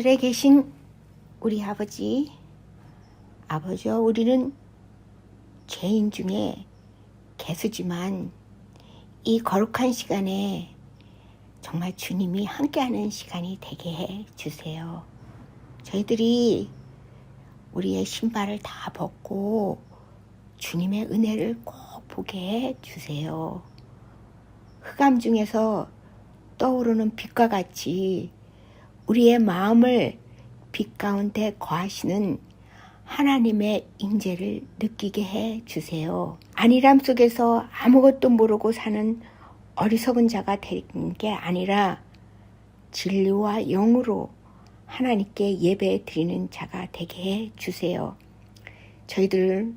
하늘에 계신 우리 아버지요, 우리는 죄인 중에 개수지만 이 거룩한 시간에 정말 주님이 함께하는 시간이 되게 해 주세요. 저희들이 우리의 신발을 다 벗고 주님의 은혜를 꼭 보게 해 주세요. 흑암 중에서 떠오르는 빛과 같이 우리의 마음을 빛 가운데 거하시는 하나님의 임재를 느끼게 해 주세요. 안일함 속에서 아무것도 모르고 사는 어리석은 자가 되는 게 아니라 진리와 영으로 하나님께 예배 드리는 자가 되게 해 주세요. 저희들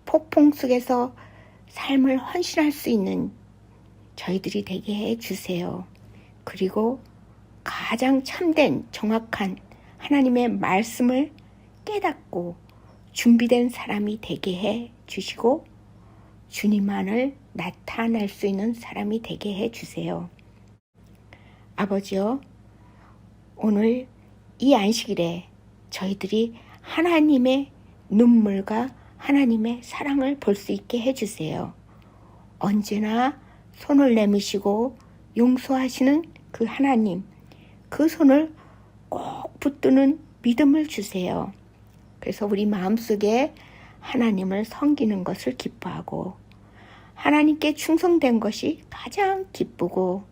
폭풍 속에서 삶을 헌신할 수 있는 저희들이 되게 해 주세요. 그리고 가장 참된 정확한 하나님의 말씀을 깨닫고 준비된 사람이 되게 해 주시고 주님만을 나타낼 수 있는 사람이 되게 해 주세요. 아버지요, 오늘 이 안식일에 저희들이 하나님의 눈물과 하나님의 사랑을 볼 수 있게 해 주세요. 언제나 손을 내미시고 용서하시는 그 하나님, 그 손을 꼭 붙드는 믿음을 주세요. 그래서 우리 마음속에 하나님을 섬기는 것을 기뻐하고 하나님께 충성된 것이 가장 기쁘고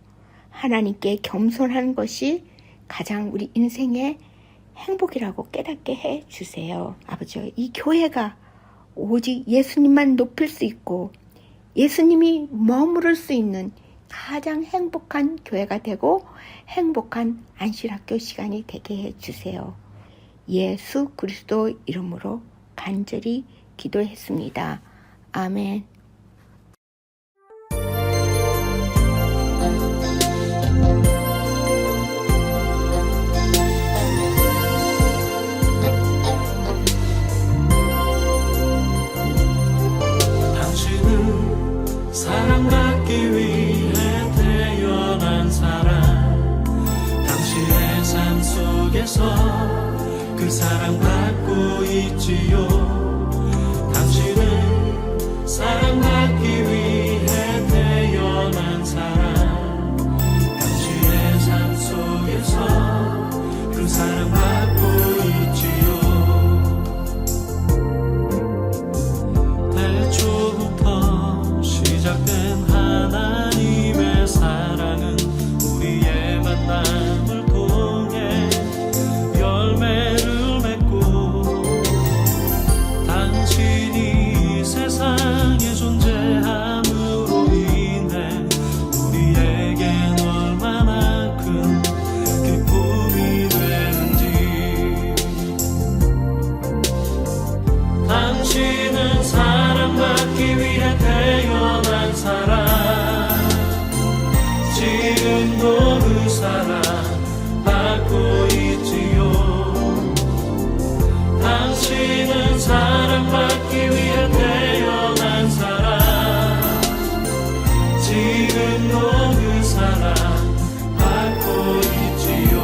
하나님께 겸손한 것이 가장 우리 인생의 행복이라고 깨닫게 해 주세요. 아버지, 이 교회가 오직 예수님만 높일 수 있고 예수님이 머무를 수 있는 가장 행복한 교회가 되고 행복한 안식학교 시간이 되게 해 주세요. 예수 그리스도 이름으로 간절히 기도했습니다. 아멘. 당신은 사랑받기 위해 태어난 사람, 당신의 삶 속에서 그 사랑받고 있지요. 당신은 사랑받기 위해 태어난 사람, 당신의 삶 속에서 그 사랑받고 있지요. 태초부터 시작된 하나님의 사랑은 우리의 만남을 통해 열매를 당신이 세상에 존재함으로 인해 우리에겐 얼마나 큰 기쁨이 되는지. 당신은 사랑받기 위해 태어난 사람, 지금도 그 사랑 받고 있지요. 당신은 사랑받기 위해 태어난 사람, 지금도 그 사랑 받고 있지요.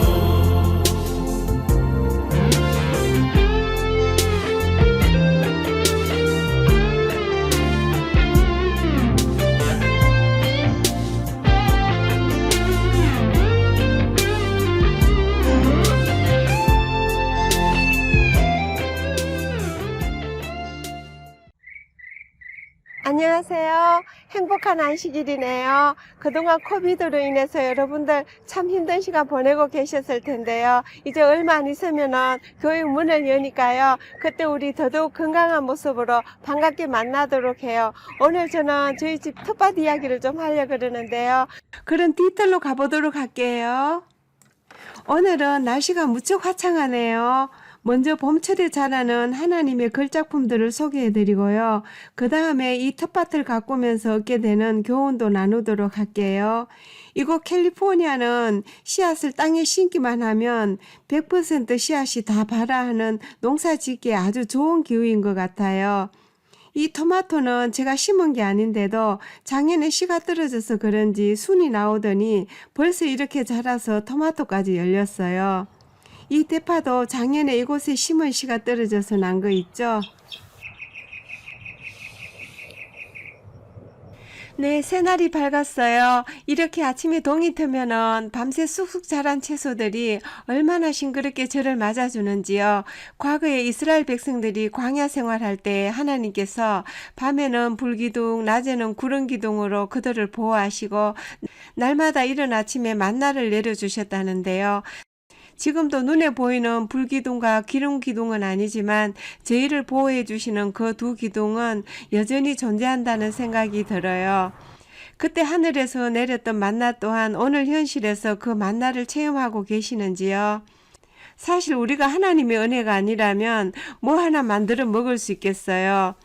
안녕하세요. 행복한 안식일이네요. 그동안 코비드로 인해서 여러분들 참 힘든 시간 보내고 계셨을 텐데요. 이제 얼마 안 있으면은 교회 문을 여니까요. 그때 우리 더더욱 건강한 모습으로 반갑게 만나도록 해요. 오늘 저는 저희 집 텃밭 이야기를 좀 하려고 그러는데요. 그런 디테일로 가보도록 할게요. 오늘은 날씨가 무척 화창하네요. 먼저 봄철에 자라는 하나님의 걸작품들을 소개해드리고요. 그 다음에 이 텃밭을 가꾸면서 얻게 되는 교훈도 나누도록 할게요. 이곳 캘리포니아는 씨앗을 땅에 심기만 하면 100% 씨앗이 다 발아하는 농사 짓기에 아주 좋은 기후인 것 같아요. 이 토마토는 제가 심은 게 아닌데도 작년에 씨가 떨어져서 그런지 순이 나오더니 벌써 이렇게 자라서 토마토까지 열렸어요. 이 대파도 작년에 이곳에 심은 씨가 떨어져서 난 거 있죠? 네, 새날이 밝았어요. 이렇게 아침에 동이 트면은 밤새 쑥쑥 자란 채소들이 얼마나 싱그럽게 저를 맞아주는지요. 과거에 이스라엘 백성들이 광야 생활할 때 하나님께서 밤에는 불기둥, 낮에는 구름기둥으로 그들을 보호하시고 날마다 이른 아침에 만나를 내려주셨다는데요. 지금도 눈에 보이는 불기둥과 기름기둥은 아니지만 저희를 보호해 주시는 그 두 기둥은 여전히 존재한다는 생각이 들어요. 그때 하늘에서 내렸던 만나 또한 오늘 현실에서 그 만나를 체험하고 계시는지요? 사실 우리가 하나님의 은혜가 아니라면 뭐 하나 만들어 먹을 수 있겠어요.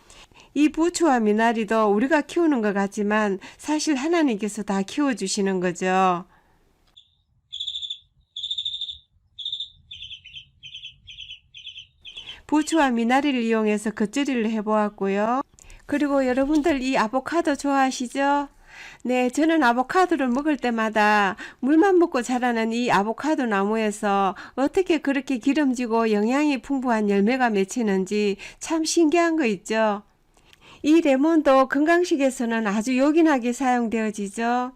이 부추와 미나리도 우리가 키우는 것 같지만 사실 하나님께서 다 키워주시는 거죠. 부추와 미나리를 이용해서 겉절이를 해보았고요. 그리고 여러분들 이 아보카도 좋아하시죠? 네, 저는 아보카도를 먹을 때마다 물만 먹고 자라는 이 아보카도 나무에서 어떻게 그렇게 기름지고 영양이 풍부한 열매가 맺히는지 참 신기한 거 있죠? 이 레몬도 건강식에서는 아주 요긴하게 사용되어지죠.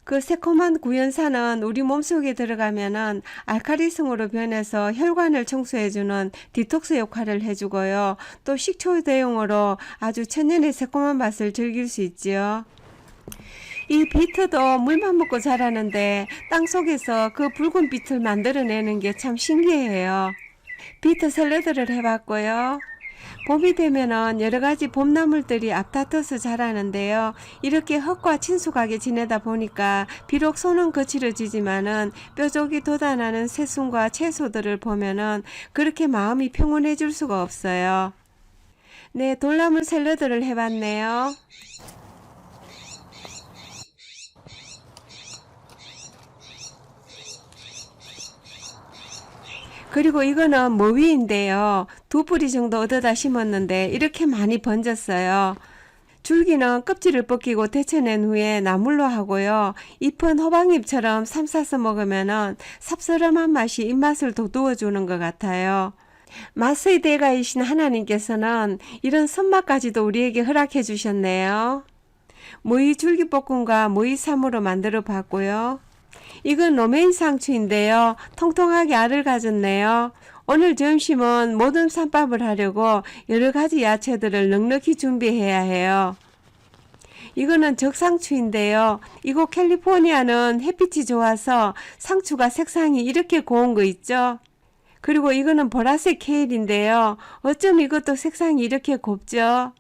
그 새콤한 구연산은 우리 몸속에 들어가면은 알칼리성으로 변해서 혈관을 청소해주는 디톡스 역할을 해주고요. 또 식초 대용으로 아주 천연의 새콤한 맛을 즐길 수 있지요. 이 비트도 물만 먹고 자라는데 땅속에서 그 붉은 빛을 만들어내는 게 참 신기해요. 비트 샐러드를 해봤고요. 봄이 되면은 여러가지 봄나물들이 앞다퉈서 자라는데요. 이렇게 흙과 친숙하게 지내다 보니까 비록 손은 거칠어지지만은 뾰족이 돋아나는 새순과 채소들을 보면은 그렇게 마음이 평온해질 수가 없어요. 네, 돌나물 샐러드를 해봤네요. 그리고 이거는 머위인데요. 2뿌리 정도 얻어다 심었는데 이렇게 많이 번졌어요. 줄기는 껍질을 벗기고 데쳐낸 후에 나물로 하고요. 잎은 호박잎처럼 삶아서 먹으면 쌉싸름한 맛이 입맛을 돋우어주는 것 같아요. 맛의 대가이신 하나님께서는 이런 손맛까지도 우리에게 허락해 주셨네요. 모이 줄기볶음과 모이 쌈으로 만들어 봤고요. 이건 로메인 상추인데요. 통통하게 알을 가졌네요. 오늘 점심은 모듬 쌈밥을 하려고 여러가지 야채들을 넉넉히 준비해야 해요. 이거는 적상추인데요. 이곳 캘리포니아는 햇빛이 좋아서 상추가 색상이 이렇게 고운 거 있죠? 그리고 이거는 보라색 케일인데요. 어쩜 이것도 색상이 이렇게 곱죠?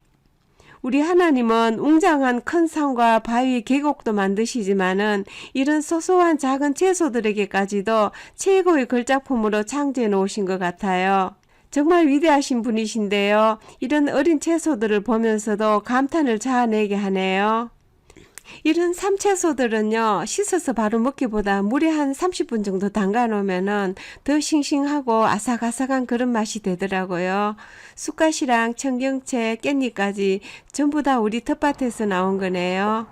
우리 하나님은 웅장한 큰 산과 바위, 계곡도 만드시지만은 이런 소소한 작은 채소들에게까지도 최고의 걸작품으로 창조해 놓으신 것 같아요. 정말 위대하신 분이신데요. 이런 어린 채소들을 보면서도 감탄을 자아내게 하네요. 이런 삼채소들은요, 씻어서 바로 먹기보다 물에 한 30분 정도 담가 놓으면은 더 싱싱하고 아삭아삭한 그런 맛이 되더라고요. 쑥갓이랑 청경채, 깻잎까지 전부 다 우리 텃밭에서 나온 거네요.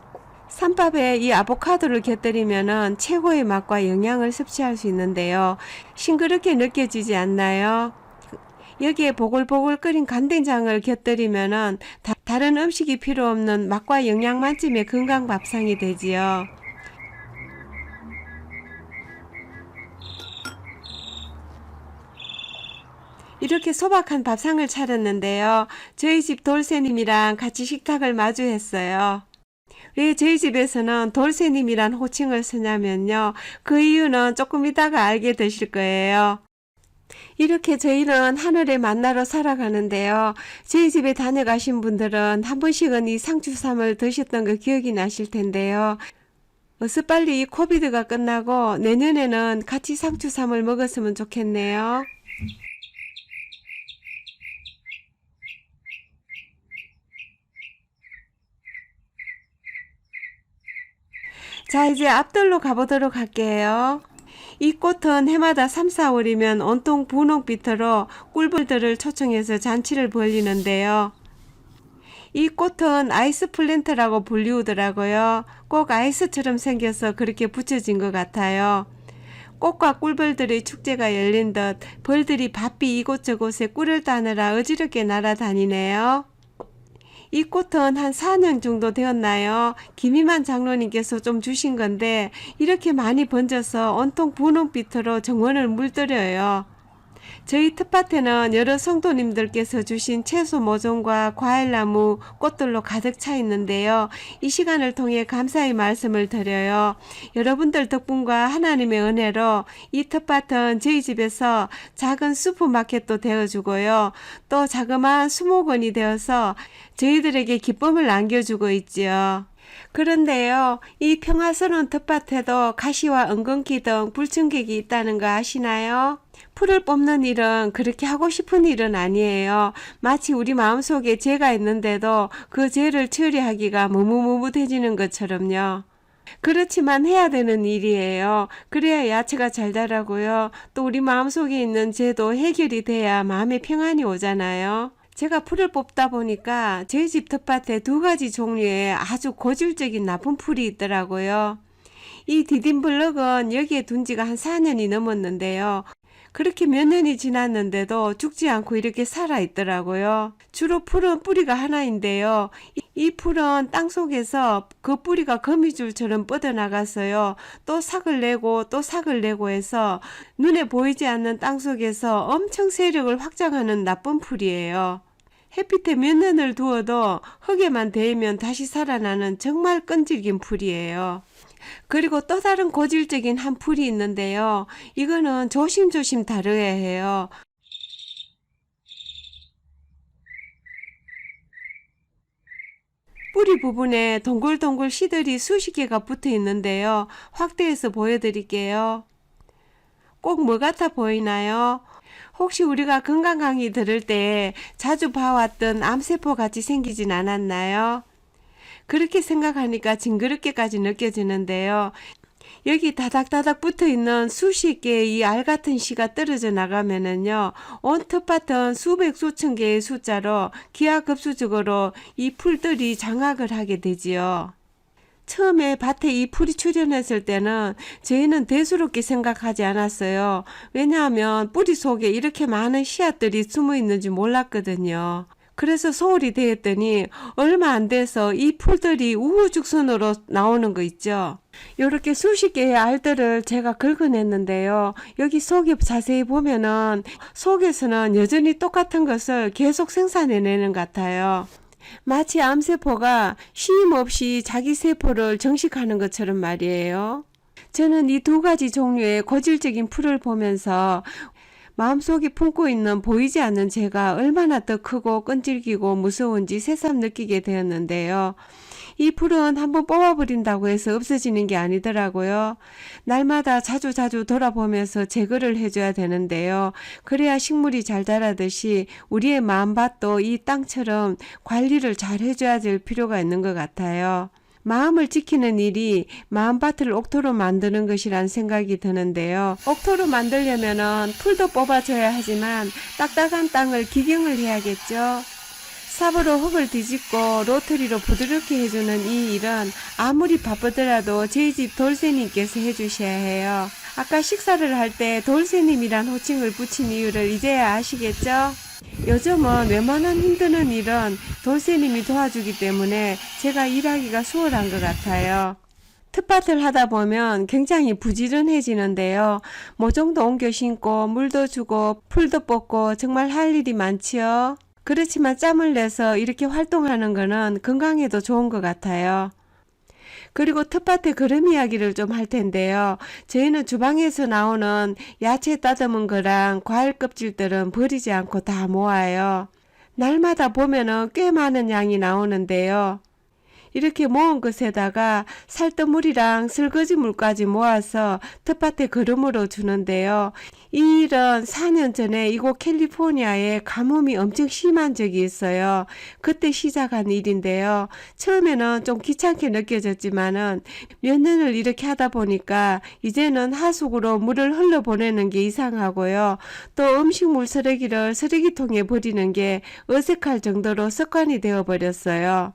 쌈밥에 이 아보카도를 곁들이면은 최고의 맛과 영양을 섭취할 수 있는데요. 싱그럽게 느껴지지 않나요? 여기에 보글보글 끓인 간된장을 곁들이면은 다른 음식이 필요 없는 맛과 영양 만점의 건강 밥상이 되지요. 이렇게 소박한 밥상을 차렸는데요. 저희 집 돌쇠님이랑 같이 식탁을 마주했어요. 왜 저희 집에서는 돌쇠님이란 호칭을 쓰냐면요. 그 이유는 조금 이따가 알게 되실 거예요. 이렇게 저희는 하늘의 만나로 살아가는데요. 저희 집에 다녀가신 분들은 한 번씩은 이 상추쌈을 드셨던 거 기억이 나실 텐데요. 어서 빨리 이 코비드가 끝나고 내년에는 같이 상추쌈을 먹었으면 좋겠네요. 자, 이제 앞돌로 가보도록 할게요. 이 꽃은 해마다 3, 4월이면 온통 분홍빛으로 꿀벌들을 초청해서 잔치를 벌이는데요. 이 꽃은 아이스 플랜트라고 불리우더라고요. 꼭 아이스처럼 생겨서 그렇게 붙여진 것 같아요. 꽃과 꿀벌들의 축제가 열린 듯 벌들이 바삐 이곳저곳에 꿀을 따느라 어지럽게 날아다니네요. 이 꽃은 한 4년 정도 되었나요? 김희만 장로님께서 좀 주신 건데 이렇게 많이 번져서 온통 분홍빛으로 정원을 물들여요. 저희 텃밭에는 여러 성도님들께서 주신 채소 모종과 과일나무, 꽃들로 가득 차 있는데요. 이 시간을 통해 감사의 말씀을 드려요. 여러분들 덕분과 하나님의 은혜로 이 텃밭은 저희 집에서 작은 슈퍼마켓도 되어주고요. 또 자그마한 수목원이 되어서 저희들에게 기쁨을 안겨주고 있지요. 그런데요, 이 평화스러운 텃밭에도 가시와 엉겅퀴 등 불충객이 있다는 거 아시나요? 풀을 뽑는 일은 그렇게 하고 싶은 일은 아니에요. 마치 우리 마음속에 죄가 있는데도 그 죄를 처리하기가 머뭇머뭇해지는 것처럼요. 그렇지만 해야 되는 일이에요. 그래야 야채가 잘 자라고요. 또 우리 마음속에 있는 죄도 해결이 돼야 마음의 평안이 오잖아요. 제가 풀을 뽑다 보니까 저희 집 텃밭에 2가지 종류의 아주 고질적인 나쁜 풀이 있더라고요. 이 디딤블럭은 여기에 둔 지가 한 4년이 넘었는데요. 그렇게 몇 년이 지났는데도 죽지 않고 이렇게 살아있더라고요. 주로 풀은 뿌리가 하나인데요. 이 풀은 땅속에서 그 뿌리가 거미줄처럼 뻗어나갔어요. 또 삭을 내고 또 삭을 내고 해서 눈에 보이지 않는 땅속에서 엄청 세력을 확장하는 나쁜 풀이에요. 햇빛에 몇 년을 두어도 흙에만 대면 다시 살아나는 정말 끈질긴 풀이에요. 그리고 또 다른 고질적인 한 풀이 있는데요. 이거는 조심조심 다뤄야 해요. 뿌리 부분에 동글동글 씨들이 수십 개가 붙어 있는데요. 확대해서 보여드릴게요. 꼭 뭐 같아 보이나요? 혹시 우리가 건강 강의 들을 때 자주 봐왔던 암세포 같이 생기진 않았나요? 그렇게 생각하니까 징그럽게까지 느껴지는데요. 여기 다닥다닥 붙어있는 수십 개의 이 알 같은 씨가 떨어져 나가면은요, 온 텃밭은 수백 수천 개의 숫자로 기하급수적으로 이 풀들이 장악을 하게 되지요. 처음에 밭에 이 풀이 출현했을 때는 저희는 대수롭게 생각하지 않았어요. 왜냐하면 뿌리 속에 이렇게 많은 씨앗들이 숨어 있는지 몰랐거든요. 그래서 소홀히 대했더니 얼마 안 돼서 이 풀들이 우후죽순으로 나오는 거 있죠. 이렇게 수십 개의 알들을 제가 긁어냈는데요. 여기 속에 자세히 보면은 속에서는 여전히 똑같은 것을 계속 생산해내는 것 같아요. 마치 암세포가 쉼 없이 자기 세포를 정식하는 것처럼 말이에요. 저는 이 2가지 종류의 고질적인 풀을 보면서 마음속에 품고 있는 보이지 않는 죄가 얼마나 더 크고 끈질기고 무서운지 새삼 느끼게 되었는데요. 이 풀은 한번 뽑아버린다고 해서 없어지는 게 아니더라고요. 날마다 자주 돌아보면서 제거를 해줘야 되는데요. 그래야 식물이 잘 자라듯이 우리의 마음밭도 이 땅처럼 관리를 잘 해줘야 될 필요가 있는 것 같아요. 마음을 지키는 일이 마음밭을 옥토로 만드는 것이란 생각이 드는데요. 옥토로 만들려면은 풀도 뽑아줘야 하지만 딱딱한 땅을 기경을 해야겠죠. 삽으로 흙을 뒤집고 로터리로 부드럽게 해주는 이 일은 아무리 바쁘더라도 저희 집 돌쇠님께서 해주셔야 해요. 아까 식사를 할 때 돌쇠님이란 호칭을 붙인 이유를 이제야 아시겠죠? 요즘은 웬만한 힘드는 일은 돌쇠님이 도와주기 때문에 제가 일하기가 수월한 것 같아요. 텃밭을 하다 보면 굉장히 부지런해지는데요. 모종도 옮겨 심고 물도 주고 풀도 뽑고 정말 할 일이 많지요. 그렇지만 짬을 내서 이렇게 활동하는 거는 건강에도 좋은 것 같아요. 그리고 텃밭의 그름 이야기를 좀 할 텐데요. 저희는 주방에서 나오는 야채 따듬은 거랑 과일 껍질들은 버리지 않고 다 모아요. 날마다 보면은 꽤 많은 양이 나오는데요. 이렇게 모은 것에다가 살뜨물이랑 설거지물까지 모아서 텃밭에 거름으로 주는데요. 이 일은 4년 전에 이곳 캘리포니아에 가뭄이 엄청 심한 적이 있어요. 그때 시작한 일인데요. 처음에는 좀 귀찮게 느껴졌지만은 몇 년을 이렇게 하다 보니까 이제는 하수구로 물을 흘러보내는 게 이상하고요. 또 음식물 쓰레기를 쓰레기통에 버리는 게 어색할 정도로 습관이 되어버렸어요.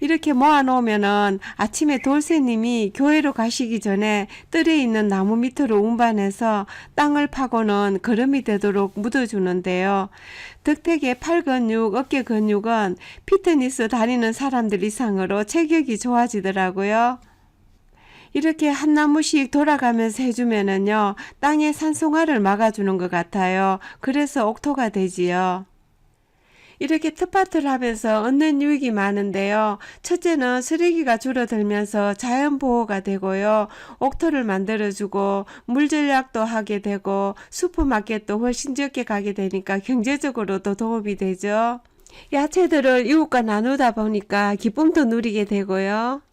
이렇게 모아놓으면은 아침에 돌쇠님이 교회로 가시기 전에 뜰에 있는 나무 밑으로 운반해서 땅을 파고는 거름이 되도록 묻어주는데요. 덕택의 팔 근육, 어깨 근육은 피트니스 다니는 사람들 이상으로 체격이 좋아지더라고요. 이렇게 한 나무씩 돌아가면서 해주면은요, 땅에 산송화를 막아주는 것 같아요. 그래서 옥토가 되지요. 이렇게 텃밭을 하면서 얻는 유익이 많은데요. 첫째는 쓰레기가 줄어들면서 자연보호가 되고요. 옥토를 만들어주고 물 전략도 하게 되고 슈퍼마켓도 훨씬 적게 가게 되니까 경제적으로도 도움이 되죠. 야채들을 이웃과 나누다 보니까 기쁨도 누리게 되고요.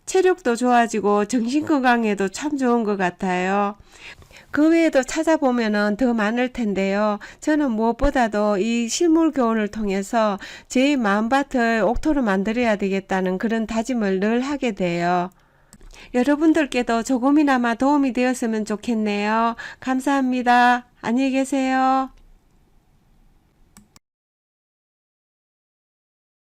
체력도 좋아지고 정신건강에도 참 좋은 것 같아요. 그 외에도 찾아보면은 더 많을 텐데요. 저는 무엇보다도 이 실물 교훈을 통해서 제 마음밭을 옥토로 만들어야 되겠다는 그런 다짐을 늘 하게 돼요. 여러분들께도 조금이나마 도움이 되었으면 좋겠네요. 감사합니다. 안녕히 계세요.